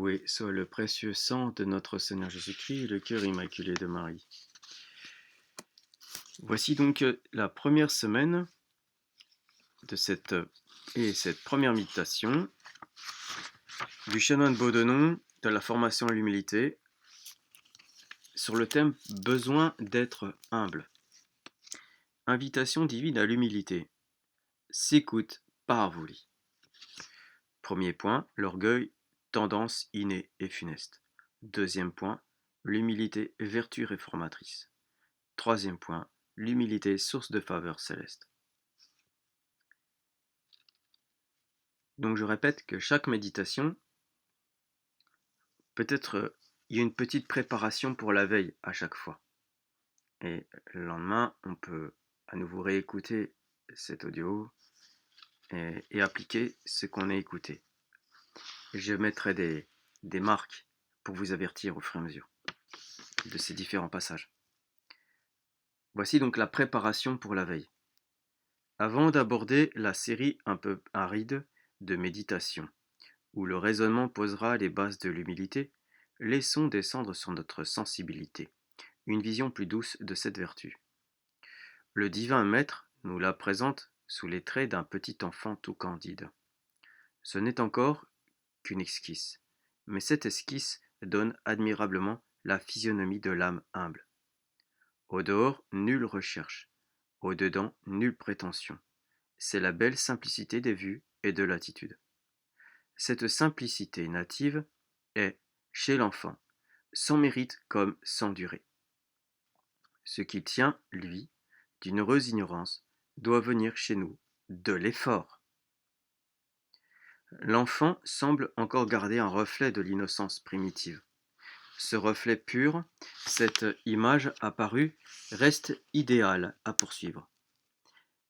Loué soit le précieux sang de notre Seigneur Jésus-Christ et le cœur immaculé de Marie. Voici donc la première semaine de cette première méditation du chanoine Beaudenon de la formation à l'humilité sur le thème besoin d'être humble. Invitation divine à l'humilité. S'écoute par voulu. Premier point, l'orgueil, tendance innée et funeste. Deuxième point, l'humilité, vertu réformatrice. Troisième point, l'humilité, source de faveur céleste. Donc je répète que chaque méditation, peut-être il y a une petite préparation pour la veille à chaque fois. Et le lendemain, on peut à nouveau réécouter cet audio et appliquer ce qu'on a écouté. Je mettrai des marques pour vous avertir au fur et à mesure de ces différents passages. Voici donc la préparation pour la veille. Avant d'aborder la série un peu aride de méditation, où le raisonnement posera les bases de l'humilité, laissons descendre sur notre sensibilité une vision plus douce de cette vertu. Le divin maître nous la présente sous les traits d'un petit enfant tout candide. Ce n'est encore qu'une esquisse, mais cette esquisse donne admirablement la physionomie de l'âme humble. Au dehors, nulle recherche, au dedans, nulle prétention. C'est la belle simplicité des vues et de l'attitude. Cette simplicité native est, chez l'enfant, sans mérite comme sans durée. Ce qui tient, lui, d'une heureuse ignorance, doit venir chez nous de l'effort. L'enfant semble encore garder un reflet de l'innocence primitive. Ce reflet pur, cette image apparue, reste idéal à poursuivre.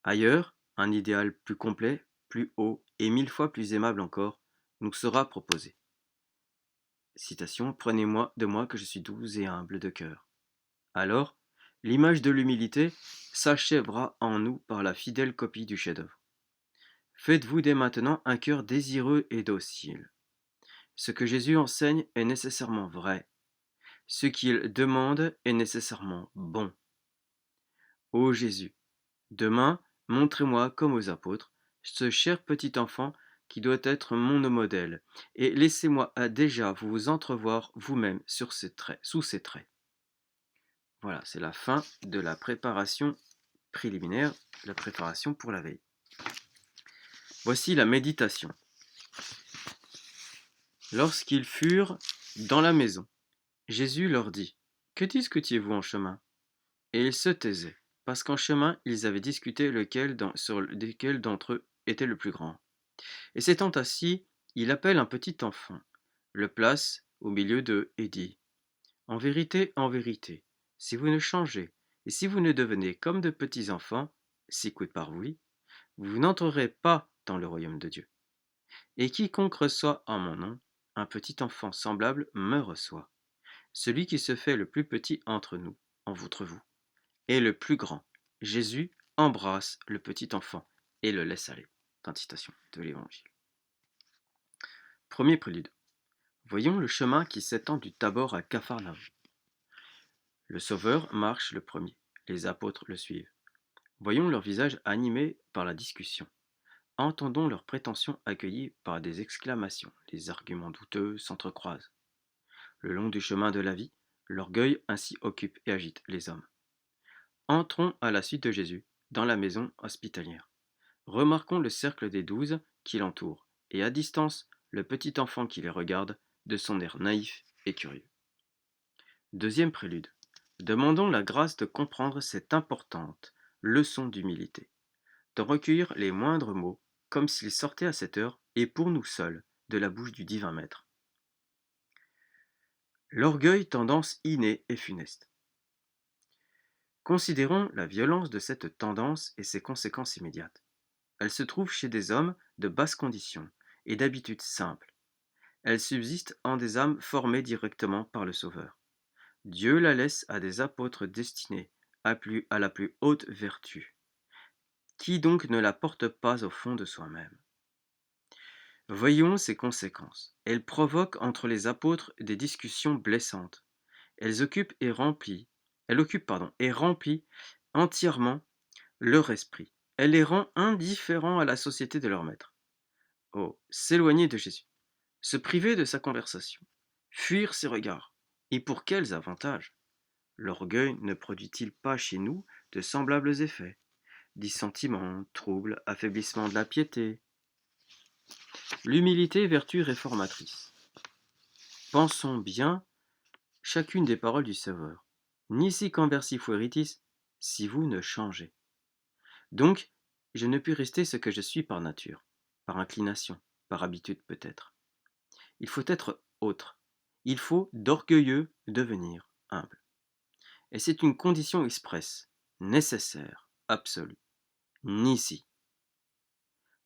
Ailleurs, un idéal plus complet, plus haut et 1000 fois plus aimable encore, nous sera proposé. Citation, prenez-moi de moi que je suis doux et humble de cœur. Alors, l'image de l'humilité s'achèvera en nous par la fidèle copie du chef-d'œuvre. Faites-vous dès maintenant un cœur désireux et docile. Ce que Jésus enseigne est nécessairement vrai. Ce qu'il demande est nécessairement bon. Ô Jésus, demain, montrez-moi, comme aux apôtres, ce cher petit enfant qui doit être mon modèle, et laissez-moi déjà vous entrevoir vous-même sous ses traits. Voilà, c'est la fin de la préparation préliminaire, la préparation pour la veille. Voici la méditation. Lorsqu'ils furent dans la maison, Jésus leur dit, « Que discutiez-vous en chemin ?» Et ils se taisaient, parce qu'en chemin ils avaient discuté sur lequel d'entre eux était le plus grand. Et s'étant assis, il appelle un petit enfant, le place au milieu d'eux et dit, « en vérité, si vous ne changez, et si vous ne devenez comme de petits enfants, s'écoute par vous n'entrerez pas dans le royaume de Dieu. Et quiconque reçoit en mon nom un petit enfant semblable me reçoit. Celui qui se fait le plus petit entre nous, entre vous, est le plus grand. Jésus embrasse le petit enfant et le laisse aller. » Fin de citation de l'Évangile. Premier prélude. Voyons le chemin qui s'étend du Tabor à Capharnaüm. Le Sauveur marche le premier, les apôtres le suivent. Voyons leurs visages animés par la discussion. Entendons leurs prétentions accueillies par des exclamations. Les arguments douteux s'entrecroisent. Le long du chemin de la vie, l'orgueil ainsi occupe et agite les hommes. Entrons à la suite de Jésus dans la maison hospitalière. Remarquons le cercle des 12 qui l'entourent, et à distance, le petit enfant qui les regarde de son air naïf et curieux. Deuxième prélude. Demandons la grâce de comprendre cette importante leçon d'humilité, de recueillir les moindres mots comme s'ils sortaient à cette heure et pour nous seuls de la bouche du divin maître. L'orgueil, tendance innée et funeste. Considérons la violence de cette tendance et ses conséquences immédiates. Elle se trouve chez des hommes de basse condition et d'habitudes simples. Elle subsiste en des âmes formées directement par le Sauveur. Dieu la laisse à des apôtres destinés à la plus haute vertu. Qui donc ne la porte pas au fond de soi-même? Voyons ses conséquences. Elles provoquent entre les apôtres des discussions blessantes. Elle occupe, et remplit entièrement leur esprit. Elle les rend indifférents à la société de leur maître. Oh, s'éloigner de Jésus, se priver de sa conversation, fuir ses regards. Et pour quels avantages? L'orgueil ne produit-il pas chez nous de semblables effets? Dissentiment, trouble, affaiblissement de la piété. L'humilité, vertu réformatrice. Pensons bien chacune des paroles du Sauveur. Nisi conversi fueritis, si vous ne changez. Donc, je ne puis rester ce que je suis par nature, par inclination, par habitude peut-être. Il faut être autre. Il faut d'orgueilleux devenir humble. Et c'est une condition expresse, nécessaire, absolue. Nisi.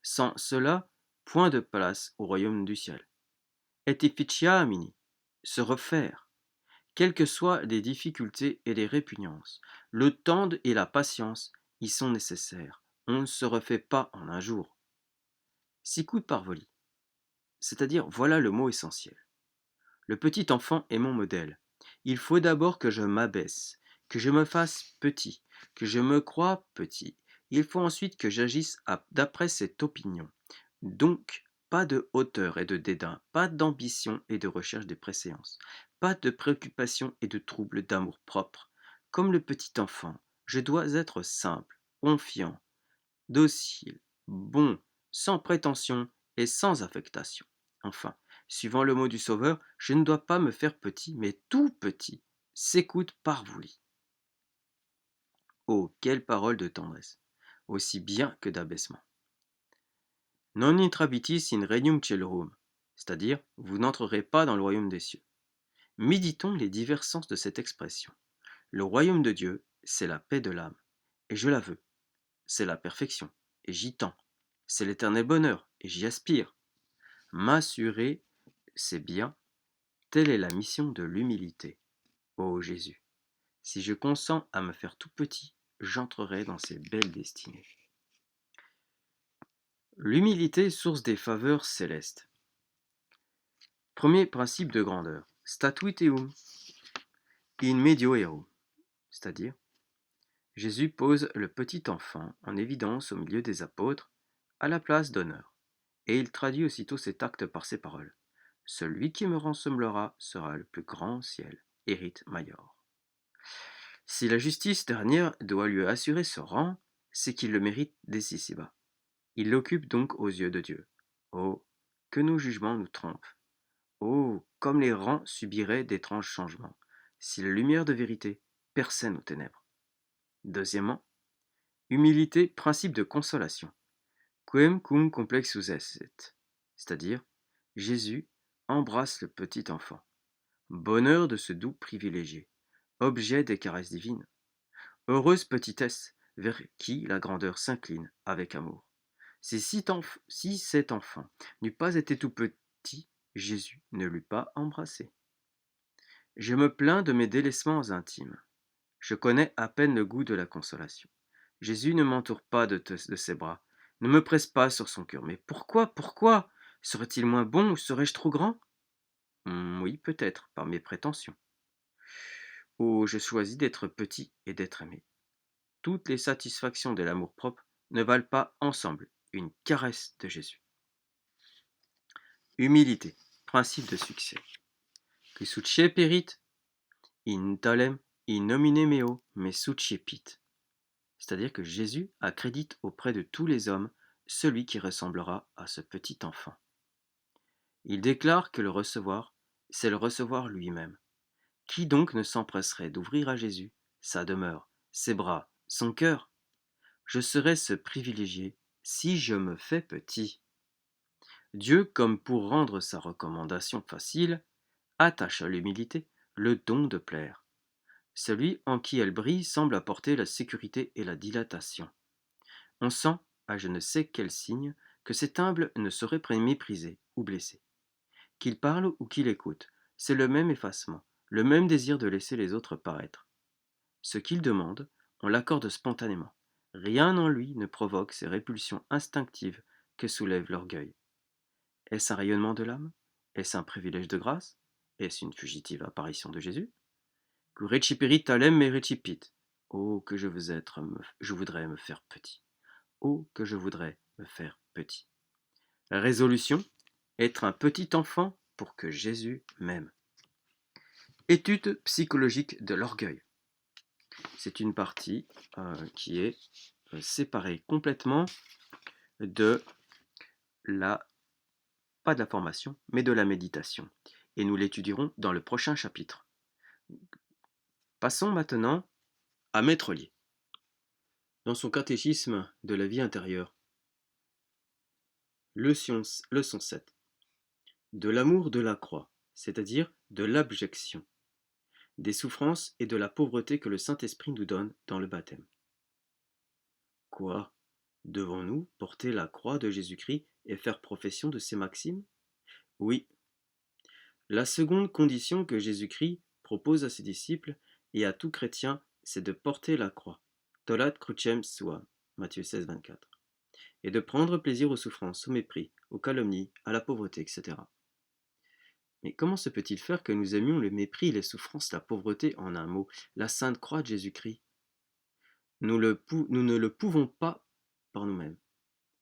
Sans cela, point de place au royaume du ciel. Et efficiamini, se refaire, quelles que soient les difficultés et les répugnances. Le temps et la patience y sont nécessaires. On ne se refait pas en un jour. Sicut parvoli, c'est-à-dire voilà le mot essentiel. Le petit enfant est mon modèle. Il faut d'abord que je m'abaisse, que je me fasse petit, que je me croie petit. Il faut ensuite que j'agisse d'après cette opinion. Donc, pas de hauteur et de dédain, pas d'ambition et de recherche de préséance, pas de préoccupation et de trouble d'amour-propre. Comme le petit enfant, je dois être simple, confiant, docile, bon, sans prétention et sans affectation. Enfin, suivant le mot du Sauveur, je ne dois pas me faire petit, mais tout petit. S'écoute parvuli. Oh, quelle parole de tendresse, aussi bien que d'abaissement. Non intrabitis in regnum caelorum, c'est-à-dire, vous n'entrerez pas dans le royaume des cieux. Méditons les divers sens de cette expression. Le royaume de Dieu, c'est la paix de l'âme, et je la veux. C'est la perfection, et j'y tends. C'est l'éternel bonheur, et j'y aspire. M'assurer, c'est bien, telle est la mission de l'humilité. Ô Jésus, si je consens à me faire tout petit, j'entrerai dans ces belles destinées. L'humilité, source des faveurs célestes. Premier principe de grandeur. Statuiteum in medio eum, c'est-à-dire, Jésus pose le petit enfant en évidence au milieu des apôtres, à la place d'honneur, et il traduit aussitôt cet acte par ces paroles. Celui qui me ressemblera sera le plus grand au ciel, erit major. Si la justice dernière doit lui assurer ce rang, c'est qu'il le mérite dès ici-bas. Il l'occupe donc aux yeux de Dieu. Oh, que nos jugements nous trompent. Oh, comme les rangs subiraient d'étranges changements, si la lumière de vérité perçait nos ténèbres. Deuxièmement, humilité, principe de consolation. Quem cum complexus esset, c'est-à-dire, Jésus embrasse le petit enfant. Bonheur de ce doux privilégié, objet des caresses divines. Heureuse petitesse vers qui la grandeur s'incline avec amour. Si cet enfant n'eût pas été tout petit, Jésus ne l'eût pas embrassé. Je me plains de mes délaissements intimes. Je connais à peine le goût de la consolation. Jésus ne m'entoure pas de ses bras, ne me presse pas sur son cœur. Mais pourquoi? Serait-il moins bon ou serais-je trop grand? Oui, peut-être, par mes prétentions. Oh, je choisis d'être petit et d'être aimé. Toutes les satisfactions de l'amour-propre ne valent pas ensemble une caresse de Jésus. Humilité, principe de succès. Qui succeperit in talem in nomine meo me succepit. C'est-à-dire que Jésus accrédite auprès de tous les hommes celui qui ressemblera à ce petit enfant. Il déclare que le recevoir, c'est le recevoir lui-même. Qui donc ne s'empresserait d'ouvrir à Jésus sa demeure, ses bras, son cœur? Je serai ce privilégié si je me fais petit. Dieu, comme pour rendre sa recommandation facile, attache à l'humilité le don de plaire. Celui en qui elle brille semble apporter la sécurité et la dilatation. On sent, à je ne sais quel signe, que cet humble ne saurait mépriser ou blesser. Qu'il parle ou qu'il écoute, c'est le même effacement, le même désir de laisser les autres paraître. Ce qu'il demande, on l'accorde spontanément. Rien en lui ne provoque ces répulsions instinctives que soulève l'orgueil. Est-ce un rayonnement de l'âme? Est-ce un privilège de grâce? Est-ce une fugitive apparition de Jésus? Que reciperit talem me recipit. Oh, que je voudrais me faire petit. Oh, que je voudrais me faire petit. La résolution, être un petit enfant pour que Jésus m'aime. Étude psychologique de l'orgueil. C'est une partie qui est séparée complètement de la, pas de la formation, mais de la méditation. Et nous l'étudierons dans le prochain chapitre. Passons maintenant à Maître Lier. Dans son catéchisme de la vie intérieure, leçon 7, de l'amour de la croix, c'est-à-dire de l'abjection, des souffrances et de la pauvreté que le Saint-Esprit nous donne dans le baptême. Quoi? Devons-nous porter la croix de Jésus-Christ et faire profession de ces maximes? Oui. La seconde condition que Jésus-Christ propose à ses disciples et à tout chrétien, c'est de porter la croix, tolat crucem suam, Matthieu 16, 24, et de prendre plaisir aux souffrances, au mépris, aux calomnies, à la pauvreté, etc. Mais comment se peut-il faire que nous aimions le mépris, les souffrances, la pauvreté, en un mot, la sainte croix de Jésus-Christ? Nous ne le pouvons pas par nous-mêmes,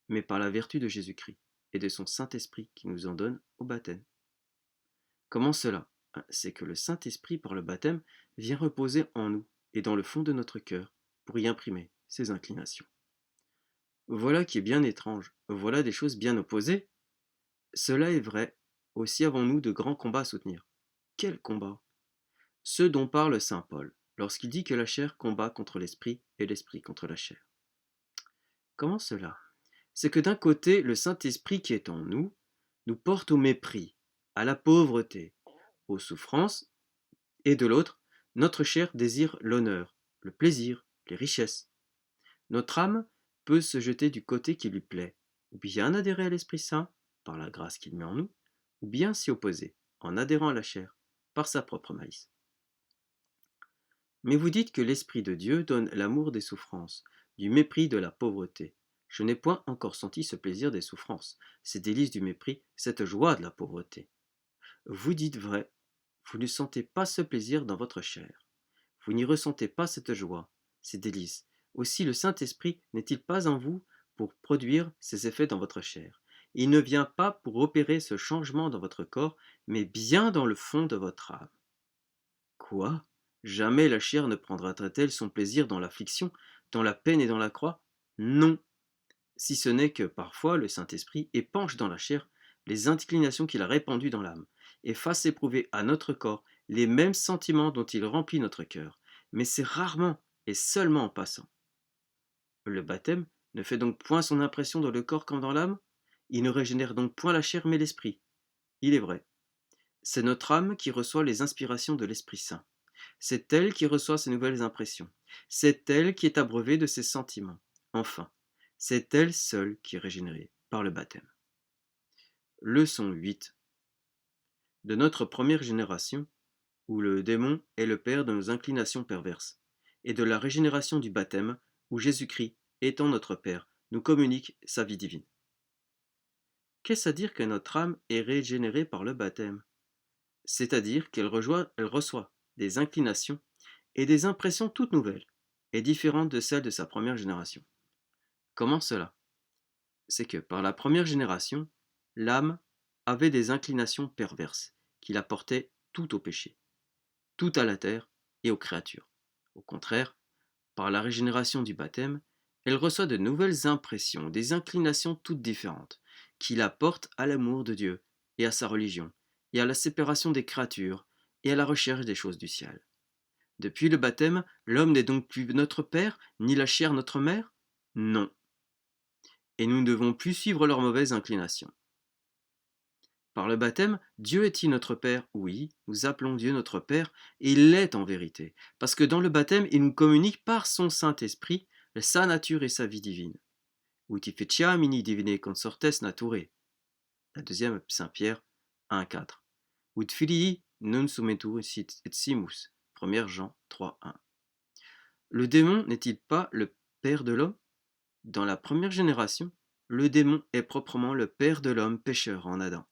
mais par la vertu de Jésus-Christ et de son Saint-Esprit qui nous en donne au baptême. Comment cela? C'est que le Saint-Esprit, par le baptême, vient reposer en nous et dans le fond de notre cœur pour y imprimer ses inclinations. Voilà qui est bien étrange, voilà des choses bien opposées. Cela est vrai, aussi avons-nous de grands combats à soutenir. Quels combats? Ceux dont parle saint Paul, lorsqu'il dit que la chair combat contre l'esprit et l'esprit contre la chair. Comment cela? C'est que d'un côté, le Saint-Esprit qui est en nous, nous porte au mépris, à la pauvreté, aux souffrances, et de l'autre, notre chair désire l'honneur, le plaisir, les richesses. Notre âme peut se jeter du côté qui lui plaît, ou bien adhérer à l'Esprit Saint, par la grâce qu'il met en nous, ou bien s'y opposer, en adhérant à la chair, par sa propre malice. Mais vous dites que l'Esprit de Dieu donne l'amour des souffrances, du mépris de la pauvreté. Je n'ai point encore senti ce plaisir des souffrances, ces délices du mépris, cette joie de la pauvreté. Vous dites vrai, vous ne sentez pas ce plaisir dans votre chair. Vous n'y ressentez pas cette joie, ces délices. Aussi le Saint-Esprit n'est-il pas en vous pour produire ces effets dans votre chair. Il ne vient pas pour opérer ce changement dans votre corps, mais bien dans le fond de votre âme. Quoi? Jamais la chair ne prendra-t-elle son plaisir dans l'affliction, dans la peine et dans la croix? Non, si ce n'est que parfois le Saint-Esprit épanche dans la chair les inclinations qu'il a répandues dans l'âme, et fasse éprouver à notre corps les mêmes sentiments dont il remplit notre cœur, mais c'est rarement et seulement en passant. Le baptême ne fait donc point son impression dans le corps comme dans l'âme? Il ne régénère donc point la chair mais l'esprit. Il est vrai. C'est notre âme qui reçoit les inspirations de l'Esprit Saint. C'est elle qui reçoit ces nouvelles impressions. C'est elle qui est abreuvée de ses sentiments. Enfin, c'est elle seule qui est régénérée par le baptême. Leçon 8. De notre première génération, où le démon est le père de nos inclinations perverses, et de la régénération du baptême, où Jésus-Christ, étant notre Père, nous communique sa vie divine. Qu'est-ce à dire que notre âme est régénérée par le baptême? C'est-à-dire qu'elle reçoit des inclinations et des impressions toutes nouvelles et différentes de celles de sa première génération. Comment cela? C'est que par la première génération, l'âme avait des inclinations perverses qui la portaient tout au péché, tout à la terre et aux créatures. Au contraire, par la régénération du baptême, elle reçoit de nouvelles impressions, des inclinations toutes différentes, qui la portent à l'amour de Dieu et à sa religion, et à la séparation des créatures, et à la recherche des choses du ciel. Depuis le baptême, l'homme n'est donc plus notre père, ni la chair notre mère? Non. Et nous ne devons plus suivre leurs mauvaises inclinations. Par le baptême, Dieu est-il notre Père? Oui, nous appelons Dieu notre Père, et il l'est en vérité, parce que dans le baptême, il nous communique par son Saint-Esprit sa nature et sa vie divine. Ut feciamini divine consortes naturae. La deuxième Saint-Pierre 1,4. Ut filii non sumetur et simus. 1 Jean 3,1. Le démon n'est-il pas le père de l'homme? Dans la première génération, le démon est proprement le père de l'homme pécheur en Adam,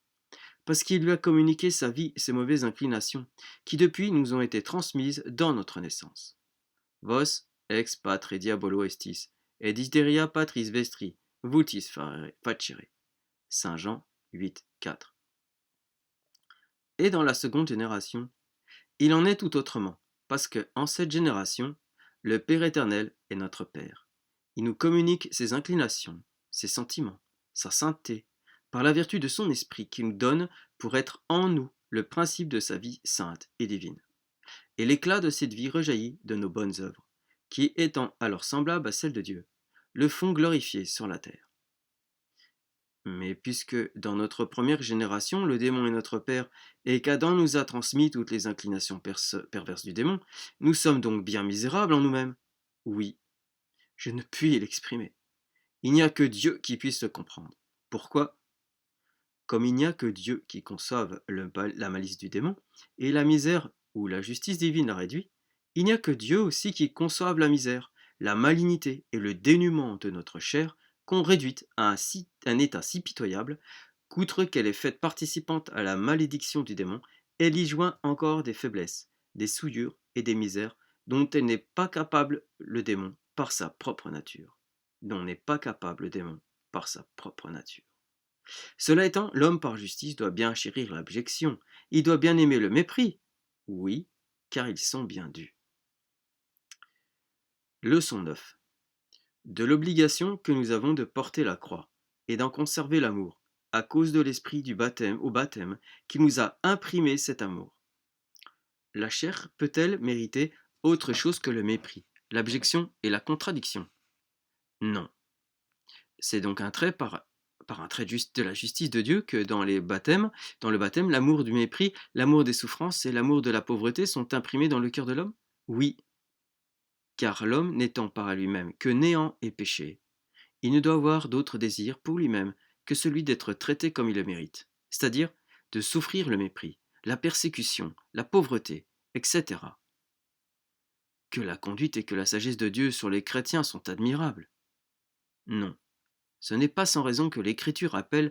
parce qu'il lui a communiqué sa vie et ses mauvaises inclinations, qui depuis nous ont été transmises dans notre naissance. Vos ex patre diabolo estis, et desideria patris vestri, vultis facere. Saint Jean 8, 4. Et dans la seconde génération, il en est tout autrement, parce que en cette génération, le Père éternel est notre Père. Il nous communique ses inclinations, ses sentiments, sa sainteté, par la vertu de son esprit qui nous donne pour être en nous le principe de sa vie sainte et divine. Et l'éclat de cette vie rejaillit de nos bonnes œuvres, qui, étant alors semblables à celles de Dieu, le font glorifier sur la terre. Mais puisque dans notre première génération, le démon est notre père et qu'Adam nous a transmis toutes les inclinations perverses du démon, nous sommes donc bien misérables en nous-mêmes. Oui, je ne puis l'exprimer. Il n'y a que Dieu qui puisse le comprendre. Pourquoi? Comme il n'y a que Dieu qui conçoive la malice du démon, et la misère où la justice divine la réduit, il n'y a que Dieu aussi qui conçoive la misère, la malignité et le dénuement de notre chair qu'on réduite à un état si pitoyable qu'outre qu'elle est faite participante à la malédiction du démon, elle y joint encore des faiblesses, des souillures et des misères dont elle n'est pas capable le démon par sa propre nature. Dont n'est pas capable le démon par sa propre nature. Cela étant, l'homme par justice doit bien chérir l'abjection, il doit bien aimer le mépris. Oui, car ils sont bien dus. Leçon 9. De l'obligation que nous avons de porter la croix et d'en conserver l'amour, à cause de l'esprit du baptême au baptême qui nous a imprimé cet amour. La chair peut-elle mériter autre chose que le mépris, l'abjection et la contradiction? Non. C'est donc un trait par un trait de la justice de Dieu que dans le baptême, l'amour du mépris, l'amour des souffrances et l'amour de la pauvreté sont imprimés dans le cœur de l'homme? Oui, car l'homme n'étant pas à lui-même que néant et péché, il ne doit avoir d'autre désir pour lui-même que celui d'être traité comme il le mérite, c'est-à-dire de souffrir le mépris, la persécution, la pauvreté, etc. Que la conduite et que la sagesse de Dieu sur les chrétiens sont admirables. Non. Ce n'est pas sans raison que l'Écriture appelle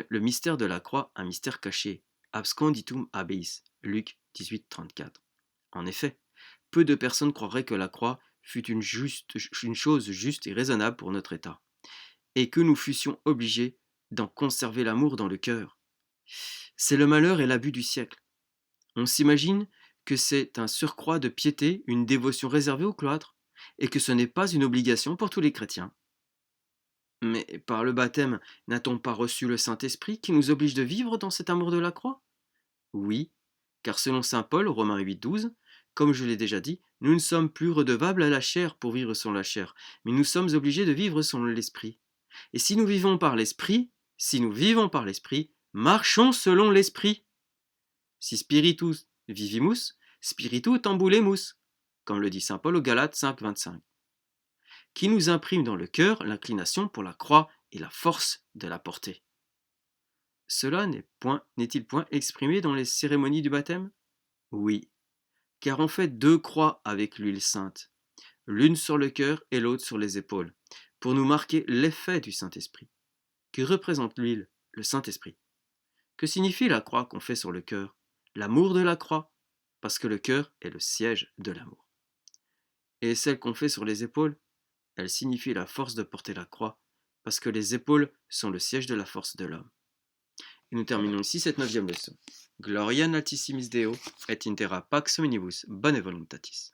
le mystère de la croix un mystère caché, absconditum habis, Luc 18, 34. En effet, peu de personnes croiraient que la croix fût une chose juste et raisonnable pour notre état, et que nous fussions obligés d'en conserver l'amour dans le cœur. C'est le malheur et l'abus du siècle. On s'imagine que c'est un surcroît de piété, une dévotion réservée au cloître, et que ce n'est pas une obligation pour tous les chrétiens. Mais par le baptême, n'a-t-on pas reçu le Saint-Esprit qui nous oblige de vivre dans cet amour de la croix? Oui, car selon saint Paul, Romains 8, 12, comme je l'ai déjà dit, nous ne sommes plus redevables à la chair pour vivre selon la chair, mais nous sommes obligés de vivre selon l'Esprit. Et si nous vivons par l'Esprit, marchons selon l'Esprit. Si spiritus vivimus, spiritu tambulemus, comme le dit saint Paul aux Galates 5, 25. Qui nous imprime dans le cœur l'inclination pour la croix et la force de la porter. Cela n'est-il point exprimé dans les cérémonies du baptême? Oui, car on fait 2 croix avec l'huile sainte, l'une sur le cœur et l'autre sur les épaules, pour nous marquer l'effet du Saint-Esprit. Que représente l'huile? Le Saint-Esprit. Que signifie la croix qu'on fait sur le cœur? L'amour de la croix, parce que le cœur est le siège de l'amour. Et celle qu'on fait sur les épaules? Elle signifie la force de porter la croix, parce que les épaules sont le siège de la force de l'homme. Et nous terminons ici cette 9e leçon. Gloria in altissimis Deo, et in terra pax omnibus bone voluntatis.